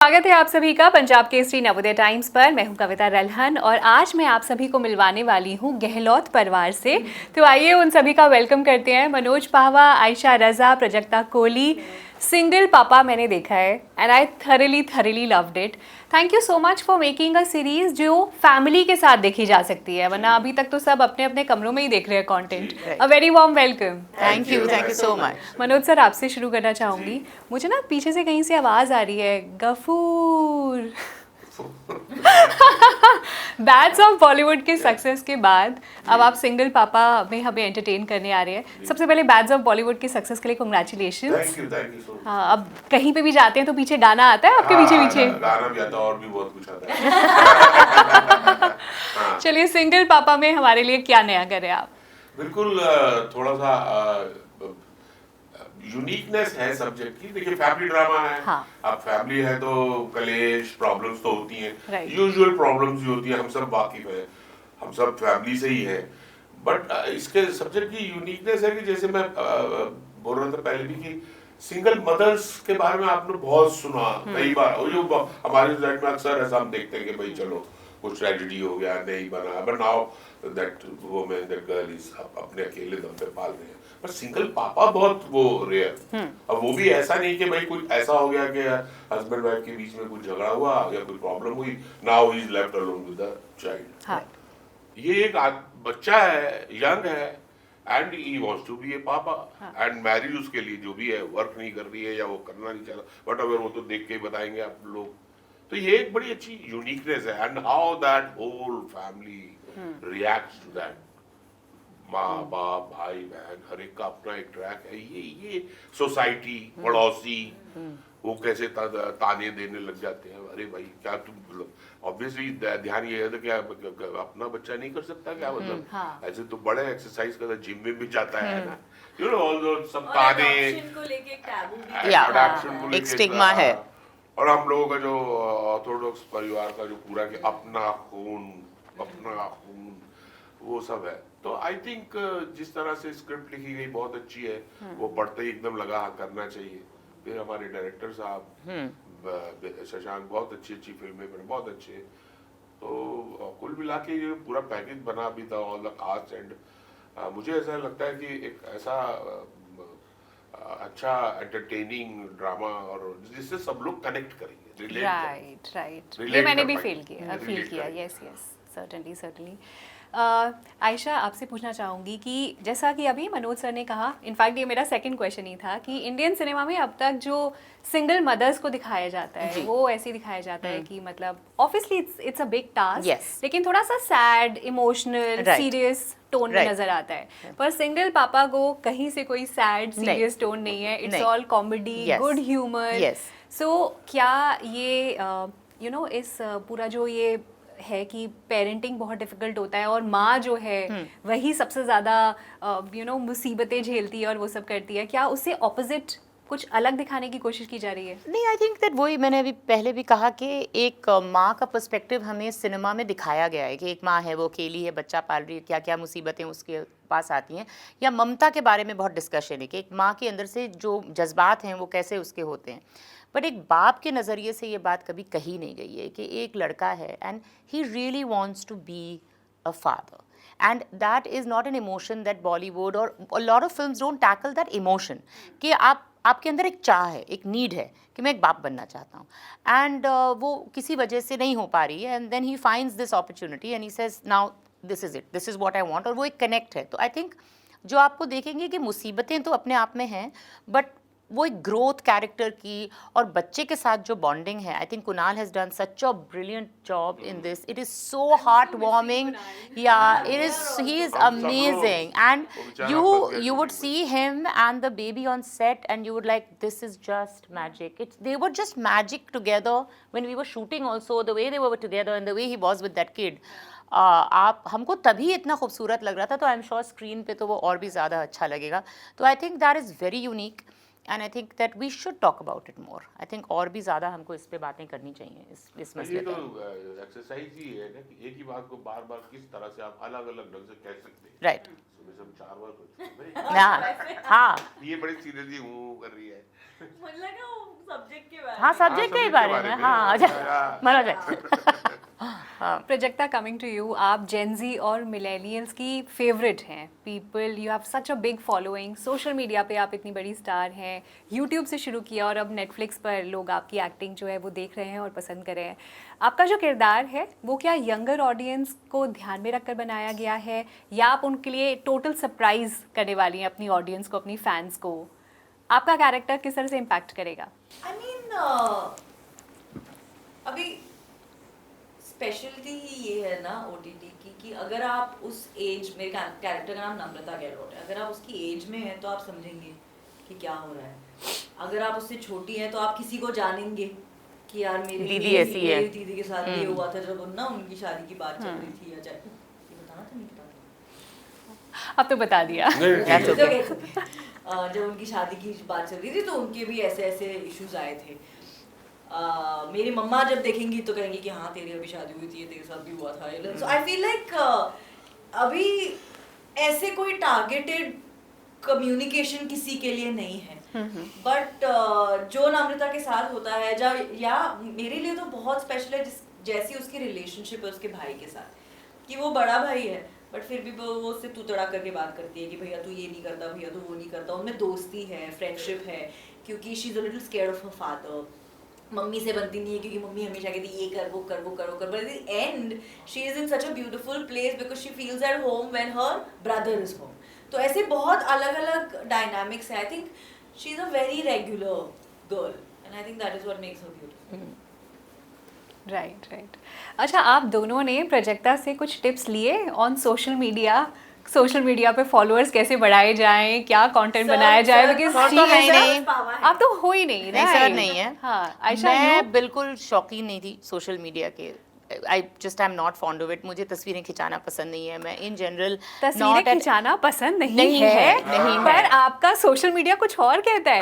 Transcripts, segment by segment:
स्वागत है आप सभी का पंजाब केसरी नवोदय टाइम्स पर। मैं हूं कविता रल्हन और आज मैं आप सभी को मिलवाने वाली हूं गहलोत परिवार से। तो आइए उन सभी का वेलकम करते हैं। मनोज पाहवा, आयशा रजा, प्रजक्ता कोहली। सिंगल पापा मैंने देखा है and I thoroughly loved it. Thank you so much for making a series जो फैमिली के साथ देखी जा सकती है, वरना अभी तक तो सब अपने अपने कमरों में ही देख रहे हैं content. A very warm welcome. Thank you so much. Manoj sir, आपसे शुरू करना चाहूंगी। मुझे ना पीछे से कहीं से आवाज आ रही है, गफूर। बैड्स ऑफ बॉलीवुड के सक्सेस के बाद अब आप सिंगल पापा में हमें एंटरटेन करने आ रहे हैं। सबसे पहले बैड्स ऑफ बॉलीवुड के सक्सेस के लिए congratulations. Thank you so much. हाँ, अब कहीं पे भी जाते हैं तो पीछे गाना आता है आपके पीछे पीछे। गाना भी आता है और भी बहुत कुछ आता है। चलिए, सिंगल पापा में हमारे लिए क्या नया करें आप? बिल्कुल, थोड़ा सा यूनिकनेस है सब्जेक्ट की। देखिए, फैमिली ड्रामा है। हाँ। अब फैमिली है तो कलेश प्रॉब्लम्स तो होती हैं, Right. यूजुअल प्रॉब्लम्स भी होती हैं, हम सब वाकिफ है, हम सब फैमिली से ही है। बट इसके सब्जेक्ट की यूनिकनेस है कि जैसे मैं बोल रहा था पहले भी कि सिंगल मदर्स के बारे में आपने बहुत सुना कई बार, और जो हमारे सोसाइटी में अक्सर ऐसा हम देखते हैं कि भाई चलो कुछ ट्रेजेडी हो गया, नहीं बना, but now that woman, that girl is अपने अकेले दम पे पाल रहे हैं। पर सिंगल पापा बहुत वो रेयर। अब वो भी ऐसा नहीं कि भाई कुछ ऐसा हो गया कि हस्बैंड वाइफ के बीच में कुछ झगड़ा हुआ या कोई प्रॉब्लम हुई, now he is left alone with the child. हाँ। ये एक बच्चा है, यंग है, and he wants to be a papa, and marriage उसके लिए जो भी है, वर्क नहीं कर रही है या वो करना नहीं चाह रहा, बट अगर वो तो देख के ही बताएंगे आप लोग। तो ये एक बड़ी अच्छी यूनिकनेस है, and how that whole family reacts to that. माँ बाप भाई बहन हर एक का अपना एक ट्रैक है। ये सोसाइटी पड़ोसी वो कैसे ताने देने लग जाते हैं, अरे भाई क्या तुम, मतलब ऑब्वियसली ध्यान ये है तो क्या अपना बच्चा नहीं कर सकता क्या, मतलब हाँ। ऐसे तो बड़े एक्सरसाइज करता, जिम में भी जाता है ना, यू नो ऑल दो सब ताने, को लेके एक टैबू भी adoption को एक लेके स्टिग्मा है। और हम लोगों का जो ऑर्थोडॉक्स परिवार का जो पूरा कि अपना खून वो सब है। तो आई थिंक जिस तरह से स्क्रिप्ट लिखी गई बहुत अच्छी है, वो पढ़ते ही एकदम लगा हाँ करना चाहिए। फिर हमारे डायरेक्टर साहब शशांक बहुत अच्छी फिल्में बने, बहुत अच्छे। तो कुल मिला के ये पूरा पैकेज बना भी था, ऑल द कास्ट, एंड मुझे ऐसा लगता है कि एक ऐसा अच्छा एंटरटेनिंग ड्रामा और जिससे सब लोग कनेक्ट करेंगे। राइट। ये Relate मैंने कर भी पाएंगे। फील Relate किया। करेंगे। Yes, certainly. आयशा, आपसे पूछना चाहूँगी कि जैसा कि अभी मनोज सर ने कहा, इनफैक्ट ये मेरा सेकंड क्वेश्चन ही था कि इंडियन सिनेमा में अब तक जो सिंगल मदर्स को दिखाया जाता है वो ऐसे दिखाया जाता है कि मतलब obviously it's a big task, लेकिन थोड़ा सा सैड, इमोशनल, सीरियस टोन में नजर आता है। पर सिंगल पापा को कहीं से कोई सैड सीरियस टोन नहीं है, it's all comedy, good humour. So क्या ये इस पूरा जो ये है कि पेरेंटिंग बहुत डिफिकल्ट होता है और माँ जो है वही सबसे ज़्यादा मुसीबतें झेलती है और वो सब करती है, क्या उससे ऑपोजिट कुछ अलग दिखाने की कोशिश की जा रही है? नहीं, आई थिंक दैट वही मैंने अभी पहले भी कहा कि एक माँ का पर्सपेक्टिव हमें सिनेमा में दिखाया गया है कि एक माँ है, वो अकेली है, बच्चा पाल रही है, क्या क्या मुसीबतें उसके पास आती हैं, या ममता के बारे में बहुत डिस्कशन है कि एक माँ के अंदर से जो जज्बात हैं वो कैसे उसके होते हैं। बट एक बाप के नज़रिए से ये बात कभी कही नहीं गई है कि एक लड़का है and he really wants to be a father, and that is not an emotion that Bollywood or a lot of films don't tackle that emotion कि आपके अंदर एक चाह है, एक नीड है कि मैं एक बाप बनना चाहता हूँ, एंड वो किसी वजह से नहीं हो पा रही है, and then he finds this opportunity and he says now this is it, this is what I want, और वो एक कनेक्ट है। तो आई थिंक जो आपको देखेंगे कि मुसीबतें तो अपने आप में हैं, बट वो एक ग्रोथ कैरेक्टर की और बच्चे के साथ जो बॉन्डिंग है, I think Kunal has done such a brilliant job in this. It is so heartwarming, या it is, he is amazing, and you would see him and the baby on set and you would like, this is just magic. They were just magic together when we were shooting also, the way they were together and the way he was with that kid. आप हमको तभी इतना खूबसूरत लग रहा था, तो I am sure screen पे तो वो और भी ज़्यादा अच्छा लगेगा। तो I think that is very unique and I think that we should talk about it more. I think और भी ज़्यादा हमको इस पे बातें करनी चाहिए इस मसले पे। तो एक्सरसाइज ही है ना कि एक ही बात को बार बार किस तरह से आप अलग अलग ढंग से कह सकते हैं। राइट। सुबह से हम 4 बार हाँ, ये बड़ी सीरियसली कर रही है, मुझे लगा वो सब्जेक्ट के बारे हाँ में। सब्जेक्ट के ही बारे में, हाँ अच्छा Manoj Prajakta, coming to you, आप जेनजी और मिलेनियल्स की फेवरेट हैं people, you have such a big following, social media पे आप इतनी बड़ी स्टार हैं, यूट्यूब से शुरू किया और अब नेटफ्लिक्स पर लोग आपकी एक्टिंग जो है वो देख रहे हैं और पसंद कर रहे हैं। आपका जो किरदार है वो क्या यंगर ऑडियंस को ध्यान में रखकर बनाया गया है, या आप उनके लिए टोटल सरप्राइज करने वाली हैं अपनी ऑडियंस को, अपनी फैंस को? आपका कैरेक्टर किस तरह से इम्पैक्ट करेगा? I mean, अभी स्पेशलिटी ही ये है ना OTT की कि अगर आप उस एज, मेरे कैरेक्टर का नाम नम्रता गहलोत है, अगर आप उसकी एज में हैं तो आप समझेंगे कि क्या हो रहा है। अगर आप उससे छोटी हैं तो आप किसी को जानेंगे कि यार दीदी ऐसी है। मेरी दीदी के साथ ये हुआ था जब ना उनकी शादी की बात चल रही थी, या चाहे ये बताना था, नहीं बताना। अब तो बता दिया। That's okay. It's okay. जब उनकी शादी की बात चल रही थी तो उनके भी ऐसे ऐसे इश्यूज आए थे। मेरी मम्मा जब देखेंगी तो कहेंगी कि हाँ तेरी अभी शादी हुई थी, तेरे साथ भी हुआ था। सो आई फील लाइक अभी ऐसे कोई टारगेटेड कम्युनिकेशन किसी के लिए नहीं है, बट जो नम्रता के साथ होता है या मेरे लिए तो बहुत स्पेशल है जैसी उसकी रिलेशनशिप है उसके भाई के साथ, कि वो बड़ा भाई है बट फिर भी वो उससे तू तड़ा करके बात करती है कि भैया तू ये नहीं करता, भैया तू वो नहीं करता। उनमें दोस्ती है, फ्रेंडशिप है, क्योंकि she is a little scared of her father. Mummy से बनती नहीं है क्योंकि मम्मी हमेशा कहती है ये कर वो कर वो कर वो कर, but at the end she is in such a beautiful place because she feels at home when her brother is home. तो ऐसे बहुत अलग अलग डायनामिक्स है। I think she is a very regular girl and I think that is what makes her beautiful. Right right. अच्छा, आप दोनों ने प्रजक्ता से कुछ टिप्स लिए ऑन सोशल मीडिया पे फॉलोअर्स कैसे बढ़ाए जाएं, क्या कंटेंट बनाया जाए? बिकॉज सर तो है ही नहीं। आप तो हो ही नहीं, नहीं सर right? नहीं है। हाँ आयशा, मैं बिल्कुल शौकीन नहीं थी सोशल मीडिया के। I am not fond of it. मुझे तस्वीरें खिंचाना पसंद नहीं है। मैं इन जनरल तस्वीरें खिंचाना पसंद नहीं नहीं है, है, नहीं है। पर आपका सोशल मीडिया कुछ और कहता है।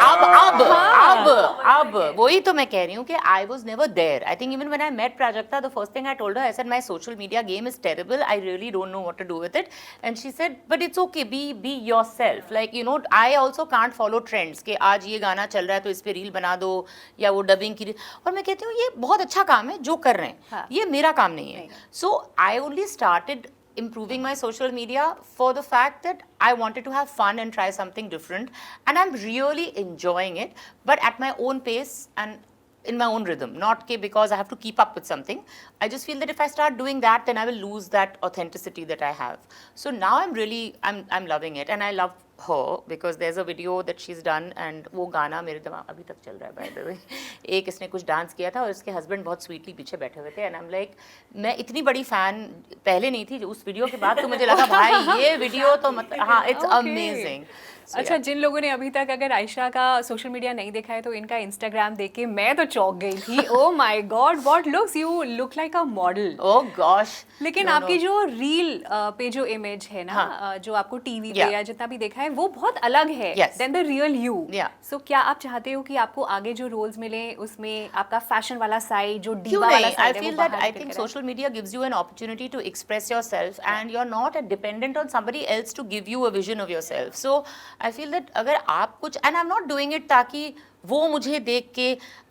अब वही तो मैं कह रही हूँ कि I was never there. I think even when I met Prajakta the first thing I told her, I said my social media game is terrible, I really don't know what to do with it. And she said but it's okay, be yourself, like you know I also can't follow trends कि आज ये गाना चल रहा है तो इस पे रील बना दो या वो डबिंग की। और मैं कहती हूँ ये बहुत अच्छा काम है जो कर रहे हैं, हाँ। ये मेरा काम नहीं है। So I only started improving my social media for the fact that I wanted to have fun and try something different, and I'm really enjoying it, but at my own pace and in my own rhythm, not because I have to keep up with something. I just feel that if I start doing that, then I will lose that authenticity that I have. So now I'm loving it, and I love her because there's a video that she's done, and वो गाना मेरे दिमाग अभी तक चल रहा है by the way। एक इसने कुछ डांस किया था और इसके हस्बैंड बहुत स्वीटली पीछे बैठे हुए थे, एंड आई एम लाइक मैं इतनी बड़ी फैन पहले नहीं थी, उस वीडियो के बाद तो मुझे लगा भाई ये वीडियो तो मतलब हाँ इट्स Okay. अमेजिंग। अच्छा, जिन लोगों ने अभी तक अगर आयशा का सोशल मीडिया नहीं देखा है तो इनका इंस्टाग्राम देख के मैं तो चौंक गई थी। Oh my God, what looks, you look like a model. Oh gosh. लेकिन आपकी जो रील पे जो इमेज है ना, जो आपको टीवी पे Yeah. या जितना भी देखा है वो बहुत अलग है Yes. Then the real you. Yeah. So क्या आप चाहते हो कि आपको आगे जो रोल्स मिले उसमें आपका फैशन वाला साइड, जो क्यों डीवा वाला नहीं? I साइड है, feel वो that बाहर I निकल think कर आए? social media gives you an opportunity to express yourself, and you're not dependent on somebody else to give you a vision of yourself. So I feel that अगर आप कुछ, and I'm not doing it ताकि वो मुझे देख के,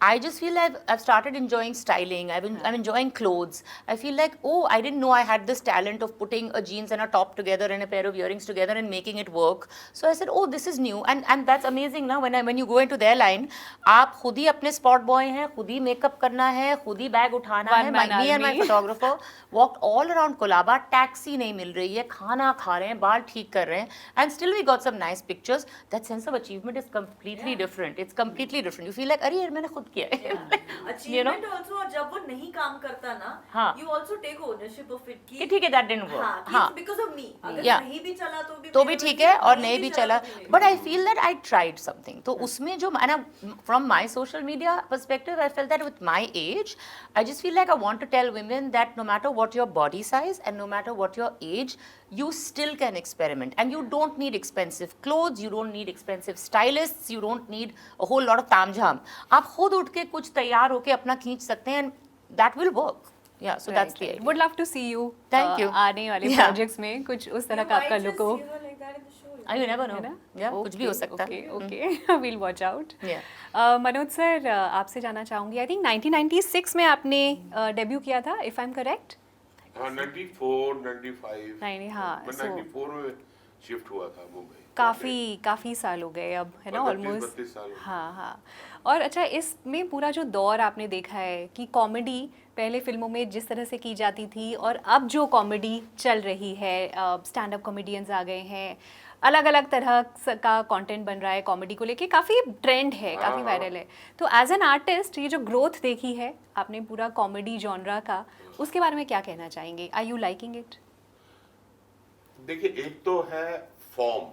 I just feel I've started enjoying styling. I'm enjoying clothes. I feel like, oh, I didn't know I had this talent of putting a jeans and a top together and a pair of earrings together and making it work. So I said, oh, this is new, and that's amazing now when you go into their line, आप खुद ही अपने spot boy हैं, खुद ही makeup करना है, खुद ही bag उठाना है। Me and my photographer walked all around Colaba, taxi नहीं मिल रही है, खाना खा रहे हैं, बाल ठीक कर रहे हैं, and still we got some nice pictures. That sense of achievement is completely different. It's completely different. You feel like अरे यार मैंने खुद किया है। अचीवमेंट आल्सो, और जब वो नहीं काम करता ना, हाँ। You also take ownership of it कि ठीक है that didn't work. हाँ, बिकॉज़ ऑफ मी। अगर Yeah. नहीं भी चला तो भी ठीक है, और नहीं भी चला, but I feel that I tried something. तो उसमें जो from my social media perspective I feel that with my age I just feel like I want to tell women that no matter what your body size and no matter what your age, you still can experiment, and you don't need expensive clothes, you don't need expensive stylists, you don't need a whole lot of तामझाम। आप खुद उठ के कुछ तैयार होके अपना खींच सकते हैं, and that will work. Yeah, so that's the idea. Would love to see you Thank you. आने वाले Yeah. प्रोजेक्ट्स में कुछ उस तरह का आपका लुक हो। You never know. है ना? Yeah, कुछ भी हो सकता है. Okay we'll watch out. Yeah. Manoj sir, आपसे जानना चाहूंगी, आई थिंक 1996 में आपने डेब्यू किया था, इफ आई एम करेक्ट. हाँ 94 95 नहीं, हाँ, मैं so- 94 में शिफ्ट हुआ था मुंबई. काफ़ी साल हो गए अब, है ना, 32 ऑलमोस्ट. साल हो गए. हाँ. और अच्छा, इसमें पूरा जो दौर आपने देखा है कि कॉमेडी पहले फिल्मों में जिस तरह से की जाती थी और अब जो कॉमेडी चल रही है, स्टैंड अप कॉमेडियंस आ गए हैं, अलग अलग तरह का कंटेंट बन रहा है कॉमेडी को लेके, काफ़ी ट्रेंड है, काफ़ी वायरल है. तो एज एन आर्टिस्ट ये जो ग्रोथ देखी है आपने पूरा कॉमेडी जॉनरा का, उसके बारे में क्या कहना चाहेंगे? Are you liking it? देखिए, एक तो है फॉर्म,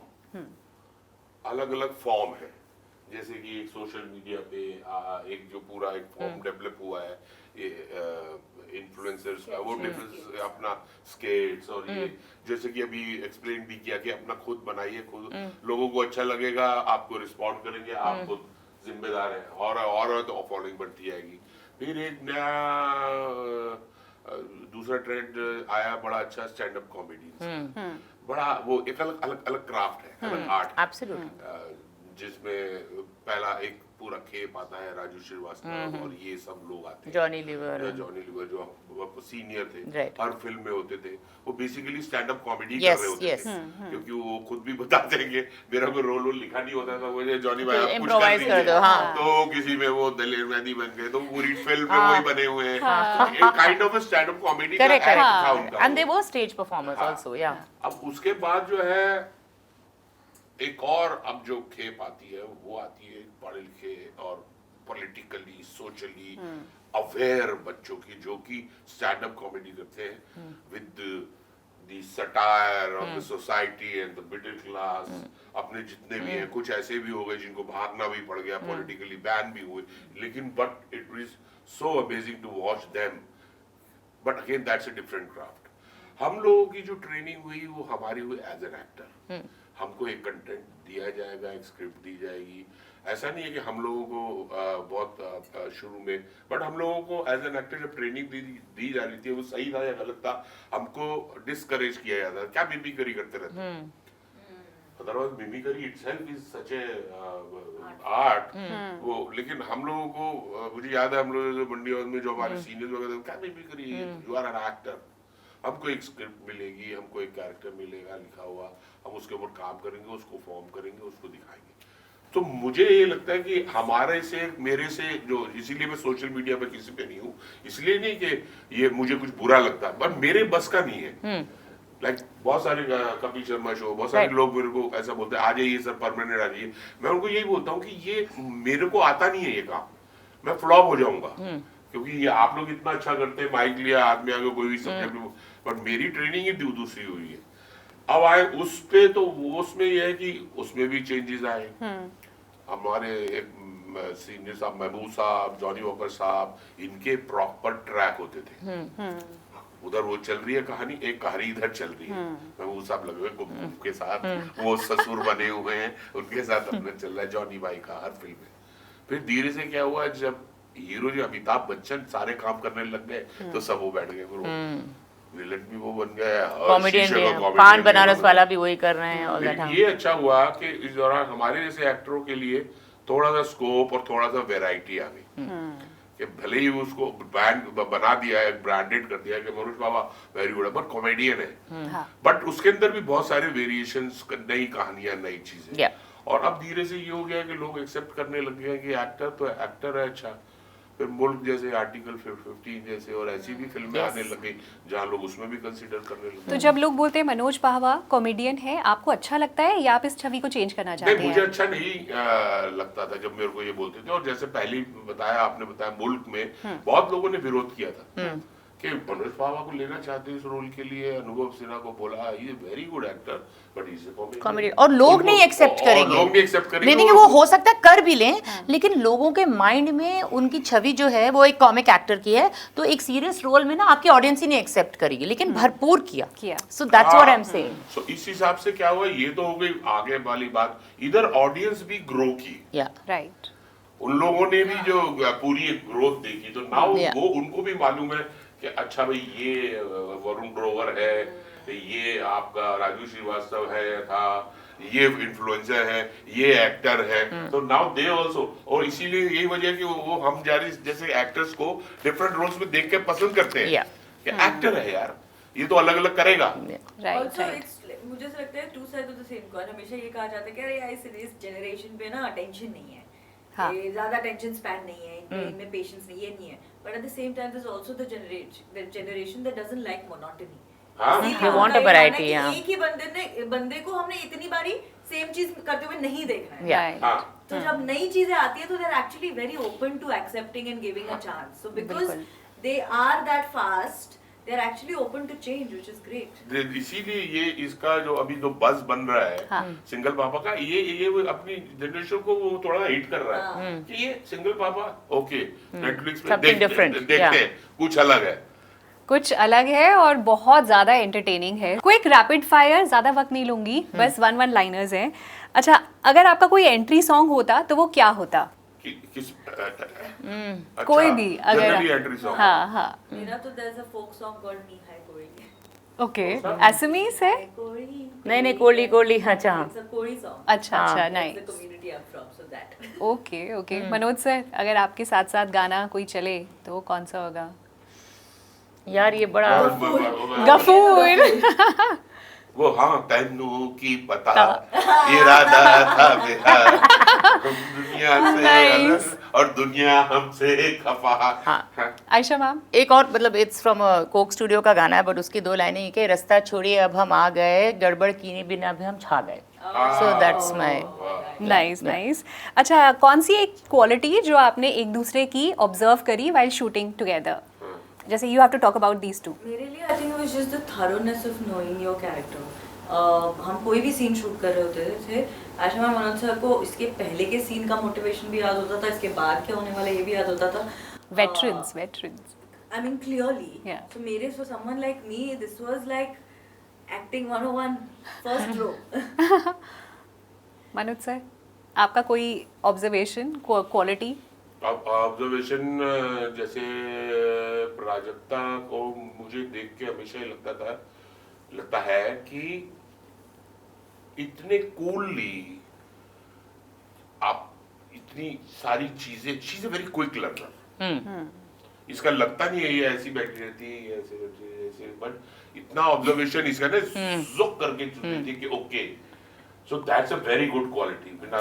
अलग अलग फॉर्म है. जैसे कि एक सोशल मीडिया पे एक जो पूरा एक फॉर्म डेवलप हुआ है, इन्फ्लुएंसर्स का, वो डिफरेंस अपना स्केट्स और ये जैसे कि अभी एक्सप्लेन भी किया कि अपना खुद बनाइए, खुद लोगों को अच्छा लगेगा, आपको रिस्पॉन्ड करेंगे, आप खुद जिम्मेदार हैं, और तो फॉलोइंग बढ़ती जाएगी. फिर एक नया दूसरा ट्रेंड आया बड़ा अच्छा, स्टैंड अप कॉमेडी. बड़ा वो एक अलग क्राफ्ट है, अलग आर्ट. Absolutely. जिसमें पहला एक पूरा खेप आता है, राजू श्रीवास्तव और ये सब लोग आते हैं, जॉनी लीवर जो सीनियर थे, Right. हर फिल्म में होते थे. वो basically stand up comedy Yes, कर रहे होते yes. थे, क्योंकि वो खुद भी बताते थे कि मेरा कोई रोल लिखा नहीं होता था, मुझे जॉनी भाई तो आप कुछ improvise कर दीजिए. दो, हाँ. तो किसी में वो दलेर मेहंदी बन गए, तो पूरी फिल्म में वही बने हुए हैं. एक kind of stand up comedy का Correct, act correct. था उनका. And they were stage performers हाँ. also, yeah. अब उसके बाद जो है एक और अब जो खेप आती है, वो आती है पढ़े लिखे और पॉलिटिकली सोशली अवेयर बच्चों की, जो कि स्टैंड अप कॉमेडी करते हैं with the satire of the society and the middle class. अपने जितने भी हैं, कुछ ऐसे भी हो गए जिनको भागना भी पड़ गया, पॉलिटिकली बैन भी हुए, लेकिन but it is so amazing to watch them. But again that's a different craft. हम लोगों की जो ट्रेनिंग हुई वो हमारी हुई एज एन एक्टर. हमको एक कंटेंट दिया जाएगा, एक स्क्रिप्ट दी जाएगी. ऐसा नहीं है कि हम लोगों को बहुत शुरू में, बट हम लोगों को एज एन एक्टर जब ट्रेनिंग दी जा रही थी, वो सही था या गलत था, हमको डिस्करेज किया जाता था. क्या मिमिक्री करते रहते हैं? Otherwise mimicry itself is such A art. वो लेकिन हम लोगों को मुझे याद है, हम लोग जो मंडी हाउस में जो हमारे सीनियर्स वगैरह, क्या mimicry, you are an actor. हमको एक स्क्रिप्ट मिलेगी, हमको एक कैरेक्टर मिलेगा लिखा हुआ, हम उसके ऊपर काम करेंगे, उसको फॉर्म करेंगे, उसको दिखाएंगे. तो मुझे ये लगता है कि हमारे से, मेरे से जो, इसीलिए मैं सोशल मीडिया पे किसी पे नहीं हूँ, इसलिए नहीं कि ये मुझे कुछ बुरा लगता, पर मेरे बस का नहीं है. लाइक बहुत सारे कपिल शर्मा शो, बहुत सारे लोग मेरे को ऐसा बोलते हैं, आ जाइए सर, परमानेंट आ जाइए. मैं उनको यही बोलता हूँ कि ये मेरे को आता नहीं है ये काम, मैं फ्लॉप हो जाऊंगा. क्योंकि ये आप लोग इतना अच्छा करते हैं, माइक लिया हाथ में, आगे कोई भी सब्जेक्ट, बट मेरी ट्रेनिंग ही दूसरी हुई है. अब आए उस पे, तो उसमें यह है कि उसमें भी चेंजेस आए. हमारे एक सीनियर साहब, महबूब साहब, जॉनी वॉकर साहब, इनके प्रॉपर ट्रैक होते थे. उधर वो चल रही है कहानी, एक कहानी इधर चल रही है. महबूब साहब लगे हुए गुम के साथ, वो ससुर बने हुए हैं, उनके साथ अपना चल रहा है जॉनी भाई का हर फिल्म में. फिर धीरे से क्या हुआ, जब हीरो जो अमिताभ बच्चन सारे काम करने लग गए, तो सब वो बैठ गए. विलन भी वो बन गया, कॉमेडियन भी, पान बनारस वाला भी वही कर रहे हैं ऑल दैट. ये अच्छा हुआ कि इस दौरान हमारे जैसे एक्टरों के लिए थोड़ा सा स्कोप और थोड़ा सा वैरायटी आ गई. कि भले ही उसको ब्रांड बना दिया है, ब्रांडेड कर दिया है कि मनोज बाबा वेरी गुड, बट कॉमेडियन है, बट उसके अंदर भी बहुत सारे वेरिएशंस, नई कहानियां, नई चीजें. और अब धीरे से ये हो गया कि लोग एक्सेप्ट करने लग गए कि एक्टर तो एक्टर है. अच्छा, फिर मुल्क जैसे आर्टिकल 15 जैसे और ऐसी भी फिल्में आने लग गई जहाँ लोग उसमें भी कंसीडर करने लगे. तो जब लोग बोलते हैं मनोज बावा कॉमेडियन है, आपको अच्छा लगता है या आप इस छवि को चेंज करना चाहते हैं? मुझे अच्छा नहीं लगता था जब मेरे को ये बोलते थे. और जैसे पहले बताया, आपने बताया, मुल्क में बहुत लोगों ने विरोध किया था कि मनोज बावा को लेना चाहते इस रोल के लिए. अनुभव सिन्हा को बोला, he is very good actor, but he is a comedy. और लोग नहीं एक्सेप्ट करेंगे, लोग नहीं एक्सेप्ट करेंगे. नहीं, वो हो सकता है कर भी लें, लेकिन लोगों के माइंड में उनकी छवि जो है वो एक कॉमिक एक्टर की है, तो एक सीरियस रोल में ना आपकी ऑडियंस ही नहीं एक्सेप्ट करेगी, लेकिन भरपूर किया. So that's what I am saying. So इस हिसाब से क्या हुआ, ये तो हो गई आगे वाली बात. इधर ऑडियंस भी ग्रो की, राइट. उन लोगों ने भी जो पूरी एक ग्रोथ देखी, तो नाउ वो उनको भी मालूम है कि अच्छा भाई ये वरुण ग्रोवर है, ये आपका राजू श्रीवास्तव है था, ये इन्फ्लुएंसर है, ये एक्टर है, तो नाउ दे आल्सो, और इसीलिए यही वजह है कि वो हम जैसे एक्टर्स को डिफरेंट रोल्स में देख के पसंद करते हैं कि एक्टर है यार, ये तो अलग अलग करेगा। राइट Also, it's मुझे ऐसा लगता है two side of the same coin. हमेशा ये कहा जाता है कि अरे यार इस जनरेशन पे ना अटेंशन नहीं है, हाँ. ये ज्यादा अटेंशन स्पैन नहीं है, इनमें पेशेंस नहीं है, ये नहीं है, but at the same time there is also the generation that doesn't like monotony. हाँ, They want a variety, हाँ. एक ही बंदे को हमने इतनी बारी सेम चीज करते हुए नहीं देखना है। राइट हाँ, तो जब नई चीजें आती है तो they are actually very open to accepting and giving a chance, so because बिल्कुल. They are that fast, they are actually open to change, which is great. इसीलिए ये इसका जो अभी जो बज बन रहा है हाँ. सिंगल पापा का, ये वो अपनी जनरेशन को वो थोड़ा हिट कर रहा है कि ये सिंगल पापा ओके नेटफ्लिक्स पे Something different, देखते yeah. हैं, कुछ अलग है। कुछ अलग है और बहुत ज्यादा एंटरटेनिंग है। क्विक रैपिड फायर, ज्यादा वक्त नहीं लूंगी, बस वन लाइनर्स हैं। अच्छा, अगर आपका कोई एंट्री सॉन्ग होता तो वो क्या होता? किस अच्छा, कोई भी अगर जनरली एंट्री सॉन्ग। हाँ हाँ मेरा तो there is a folk song called नी हाय कोई। ओके, एसएमईस है? कोई नहीं कोली अच्छा हाँ. इट्स अ कोई सॉन्ग। अच्छा हाँ. अच्छा, the nice. Community I am from, so that. Okay okay, Manoj sir, अगर आपके साथ साथ गाना कोई चले तो वो कौन सा होगा? यार ये बड़ा गफूर। वो हाँ, तैनू की पता इरादा था मेरा, हम दुनिया से Nice. अलग और दुनिया हमसे खफा। हाँ. आयशा मैम? एक और मतलब इट्स फ्रॉम कोक स्टूडियो का गाना है, बट उसकी 2 लाइनें ये कि रास्ता छोड़िए अब हम आ गए, गड़बड़ किए बिना भी हम छा गए। So that's my nice nice. अच्छा, कौन सी एक क्वालिटी जो आपने एक दूसरे की ऑब्जर्व करी वाइल शूटिंग टुगेदर? जैसे you have to talk about these two. मेरे लिए I think it was just the thoroughness of knowing your character. हम कोई भी सीन शूट कर रहे होते थे, आयशा मैम, मनोज सर को इसके पहले के सीन का मोटिवेशन भी याद होता था, इसके बाद क्या होने वाला ये भी याद होता था। Veterans I mean clearly. Yeah. So मेरे for someone like me, this was like acting 101 first row. Manoj sir, आपका कोई ऑब्जर्वेशन, क्वालिटी? ऑब्जर्वेशन, जैसे प्राजक्ता को मुझे देख के हमेशा ही लगता है कि इतने कूलली आप इतनी सारी चीजें वेरी क्विक लर्नर। इसका लगता नहीं है ये ऐसी बैठी रहती है, ये ऐसे बैठी है, ऐसे, बट इतना ऑब्जर्वेशन इसका ना जुक करके चुनती थी कि okay, so that's a very good quality. बिना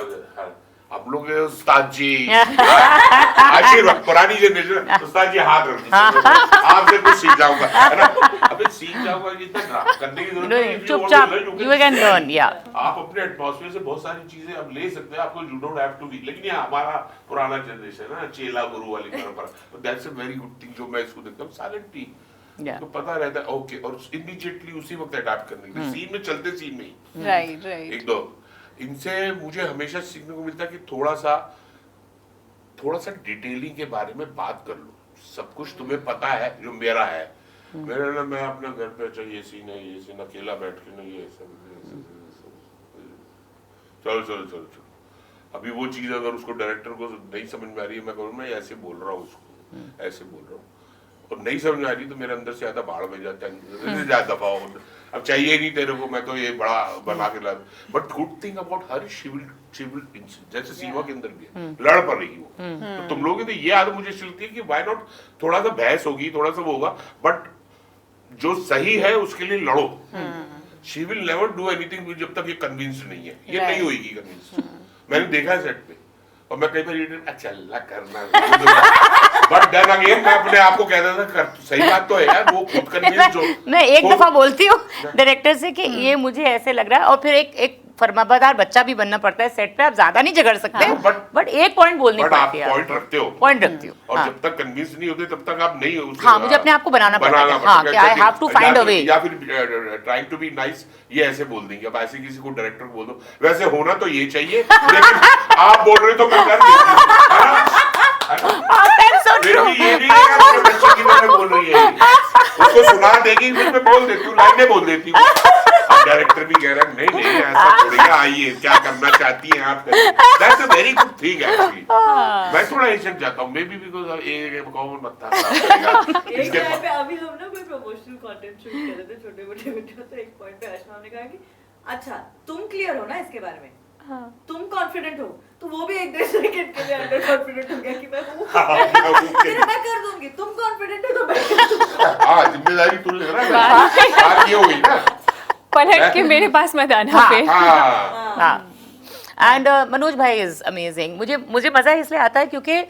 हम लोग उस्ताद जी आशीर्वाद, पुरानी जनरेशन, उस्ताद जी हाथ रख दीजिए, आपसे कुछ सीख जाऊंगा, है ना? अबे सीख जाऊंगा, इतना ड्रामा करने की जरूरत नहीं है, चुपचाप यू कैन लर्न। या आप अपने एटमॉस्फेयर से बहुत सारी चीजें अब ले सकते हैं, आपको you don't have to be, लेकिन ये हमारा पुराना जनरेशन है ना, चेला गुरु वाली परंपरा, that's a very good thing जो मैं इसको देखता हूँ। साइलेंटली तो पता रहता है ओके, और इमीडिएटली उसी वक्त अडैप्ट करने के लिए, सीन में चलते सीन में ही राइट राइट। एक दो इनसे मुझे हमेशा सीखने को मिलता है कि थोड़ा सा डिटेलिंग के बारे में बात कर लो। सब कुछ तुम्हें पता है जो मेरा है, मेरा ना, मैं अपना घर पे अच्छा ये सीन अकेला बैठ के ना ये सब चलो अभी वो चीज अगर उसको डायरेक्टर को नहीं समझ में आ रही है, मैं कहूँ मैं ऐसे बोल रहा हूँ उसको, ऐसे बोल रहा हूँ, और नहीं समझ में आ रही तो मेरे अंदर से ज्यादा बाढ़ में जाता है, ज्यादा दफा हो, अब चाहिए नहीं तेरे को, मैं तो ये बड़ा बना के ला। But good thing about her, she will जैसे सीमा के अंदर भी है, लड़ पड़ रही हो, तो तुम लोग तो ये आदत मुझे चलती है कि व्हाई नॉट, थोड़ा सा बहस होगी, थोड़ा सा वो होगा, बट जो सही है उसके लिए लड़ो। She will never do anything जब तक ये कन्विंस्ड नहीं है, ये नहीं होगी कन्विंस्ड। मैंने देखा है सेट पे, और मैं कई बार अच्छा अल्लाह करना, बट देन अगेन मैं अपने आप को कहता था कर, सही बात तो है यार, वो खुद कन्विंस्ड हो। मैं एक दफा बोलती हूँ डायरेक्टर से कि ये मुझे ऐसे लग रहा है, और फिर एक फरमाबरदार बच्चा भी बनना पड़ता है सेट पे, आप ज्यादा नहीं झगड़ सकते, बट एक पॉइंट बोलनी पड़ती है, पॉइंट रखते हो, पॉइंट रखती हो, और हाँ. जब तक कन्विंस नहीं होते तब तक आप नहीं हो, हाँ, मुझे अपने आप को बनाना पड़ता है, हाँ, कि I have to find a way, या फिर ट्राइंग टू बी नाइस, ये ऐसे बोल देंगे। अब ऐसे किसी को डायरेक्टर को बोल दो, वैसे होना तो ये चाहिए, लेकिन आप बोल रहे तो मैं कर देती हूँ, ये नहीं है कि बच्चे की तरह बोल रही है, उसको सुना देगी, फिर मैं बोल देती हूँ, लाइनें बोल देती हूँ, डायरेक्टर भी कह रहा है नहीं ऐसा थोड़ी है, आइए क्या करना चाहती हैं आप, that's a very good thing actually. मैं थोड़ा हिचक जाता हूँ, मे बी बिकॉज़ ये कौन मत एक टाइम पे अभी हम ना कोई प्रमोशनल कंटेंट शूट कर रहे थे छोटे मोटे वीडियो, तो एक पॉइंट पे आशा ने कहा कि अच्छा तुम क्लियर हो ना इसके बारे में, हाँ तुम कॉन्फिडेंट हो, तो वो भी 1-1.5 सेकंड के लिए अंडर कॉन्फिडेंट हो गया कि मैं हूँ, फिर मैं कर दूंगी, तुम कॉन्फिडेंट हो तो मैं कर दूंगी। हाँ जिम्मेदारी तू ले रहा है, बात ये हुई ना। पलट के मेरे पास मत आना हाँ, फिर। हाँ हाँ एंड मनोज भाई इज अमेजिंग। मुझे मज़ा इसलिए आता है क्योंकि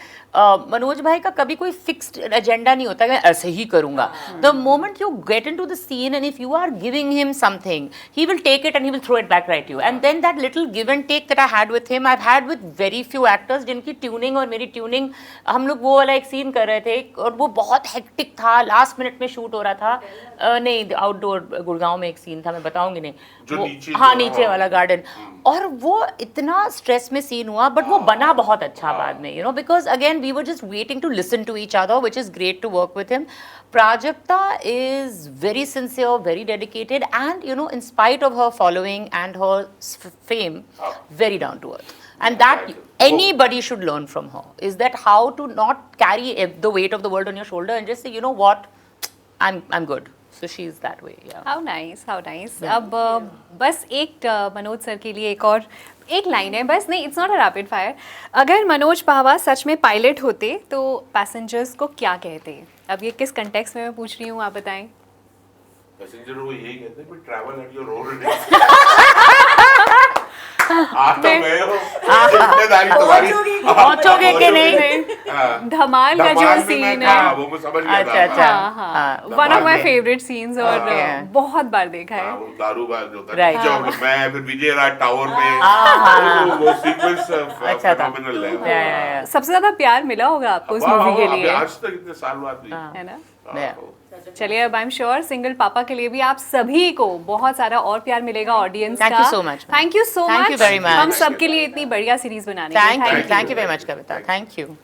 मनोज भाई का कभी कोई फिक्स्ड एजेंडा नहीं होता कि मैं ऐसे ही करूँगा। The moment you get into the scene and if you are giving him something he will take it and he will throw it back right you, and then that little give and take that I had with him I had with very few actors जिनकी tuning और मेरी tuning, हम लोग वो वाला एक scene कर रहे थे और वो बहुत हेक्टिक था, लास्ट मिनट में शूट हो रहा था। नहीं आउटडोर गुड़गांव में एक सीन था, मैं बताऊंगी नहीं, जो वो- नीचे हाँ जो- नीचे वाला गार्डन, और वो इतना स्ट्रेस में सीन हुआ बट वो बना बहुत अच्छा बाद में, you know, because again we were just waiting to listen to each other which is great to work with him. Prajakta is very sincere, very dedicated and you know in spite of her following and her fame very down to earth, and that anybody should learn from her is that how to not carry the weight of the world on your shoulder and just say you know what, I'm good. So she's that way. Yeah. How nice how nice. अब बस एक Manoj sir के लिए एक line है बस, नहीं it's not a rapid fire. अगर मनोज पावा सच में पायलट होते तो पैसेंजर्स को क्या कहते? अब ये किस कंटेक्स्ट में मैं पूछ रही हूँ, आप बताएं। पैसेंजर को यही कहते हैं कि ट्रैवल एट योर ओन आप तो गए हो, जिम्मेदारी तुम्हारी, पहुंचोगे कि नहीं? हाँ। धमाल का जो धमाल में सीन मैं है, था, वो मैं समझ गया अच्छा, था। अच्छा। हाँ हाँ one of my favourite scenes और Okay. बहुत बार देखा हाँ, है। वो दारूबाज जो था, Right. जब मैं फिर विजय राज टावर में, हाँ। वो सीक्वेंस अच्छा था। फेनोमेनल है। Yeah. सबसे ज्यादा प्यार मिला होगा आपको उस वाह, मूवी वाह, के अभी लिए, आज तक इतने साल बाद भी। है ना? Yeah. चलिए अब आई एम श्योर सिंगल पापा के लिए भी आप सभी को बहुत सारा और प्यार मिलेगा ऑडियंस का। Thank you so much, ma'am. Thank you so Thank much you very much. हम सबके लिए इतनी बढ़िया सीरीज बनाने के लिए। Thank you very much, Kavita. Thank you.